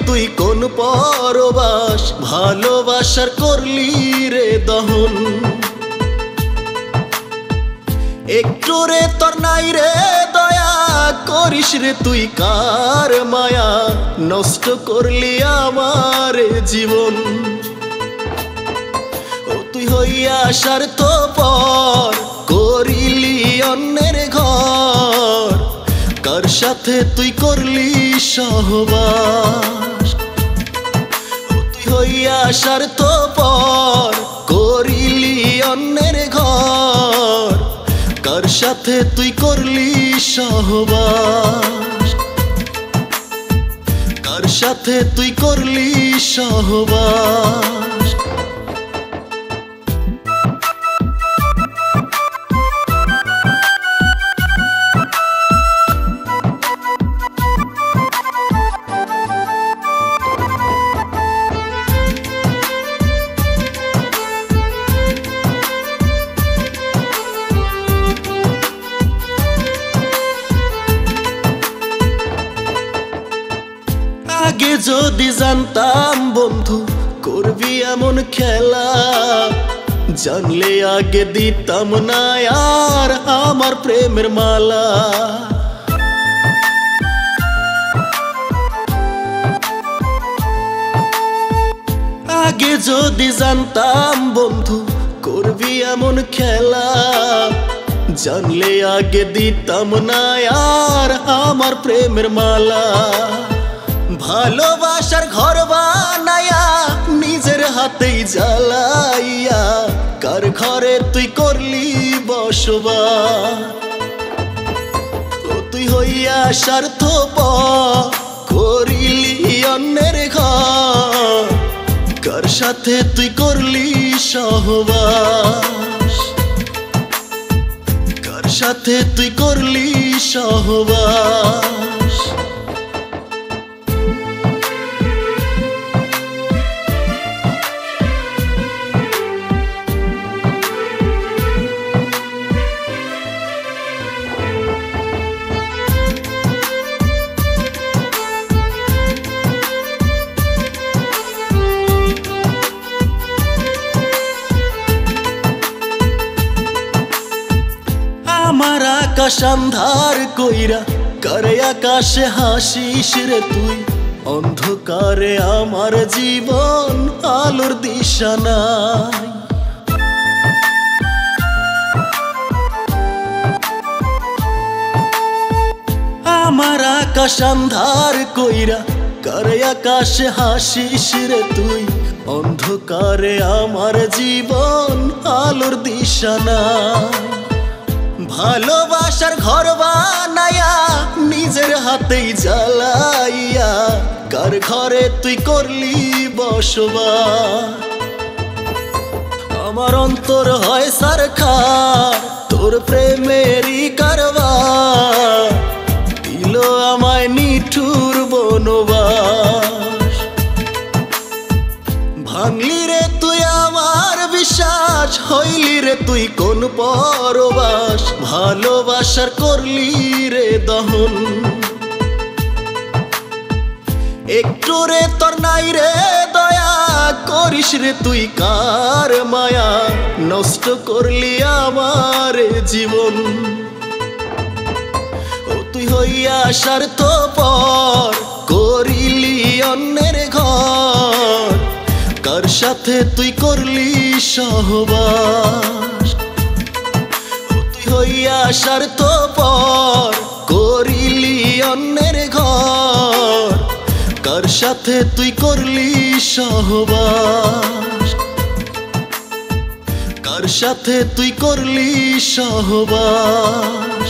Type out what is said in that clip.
তুই কোন পরবাস, ভালোবাসার করলি রে দহন। একটু রে তোর নাই রে দয়া, করিস রে তুই কার মায়া, নষ্ট করলি আমার জীবন। ও তুই হইয়া স্বার্থপর, করিলি অন্যের ঘর, কার সাথে তুই করলি সহবাস। ও তুই হইয়া স্বার্থপর, করিলি অন্যের ঘর, কার সাথে তুই করলি সহবাস, কার সাথে তুই করলি সহবাস। আগে যদি জানতাম বন্ধু করবি এমন খেলা, জানলে আগে দিতাম না আর আমার প্রেমের মালা। আগে যদি জানতাম বন্ধু করবি এমন খেলা, জানলে আগে দিতাম না আর আমার প্রেমের মালা। ভালোবাসার ঘর বানায়া নিজের হাতেই জ্বালাইয়া, কার ঘরে তুই করলি বসবাস। ও তুই হইয়া স্বার্থপর, করিলি অন্যের ঘর, কার সাথে তুই করলি সহবাস, কার সাথে তুই করলি সহবাস। আমার আকাশ আন্ধার কইরা, করে আকাশে হাসিস রে তুই, অন্ধকারে আমার জীবন আলোর দিশা নাই। আমার আকাশ আন্ধার কইরা, করে আকাশে হাসিস রে তুই, অন্ধকারে আমার জীবন আলোর দিশা নাই। ভালোবাসার ঘর বানায়া নিজের হাতেই জ্বালাইয়া, কার ঘরে তুই করলি বসবাস। আমার অন্তর হয় সারখার, তোর প্রেমেরই কারবার, দিল আমায় নিঠুর বনবাস। ভাঙলি রে তুই আমার বিশ্বাস, হইলি রে তুই কোন পরবাস, ভালোবাসার করলি রে দহন। একটু রে তোর নাই রে দয়া, করিস রে তুই কার মায়া, নষ্ট করলি আমার জীবন। ও তুই হইয়া স্বার্থপর, করিলি অন্যের ঘর, কার সাথে তুই করলি সহবাস। ও তুই হইয়া স্বার্থপর, করিলি অন্যের ঘর, কার সাথে তুই করলি সহবাস, কার সাথে তুই করলি সহবাস।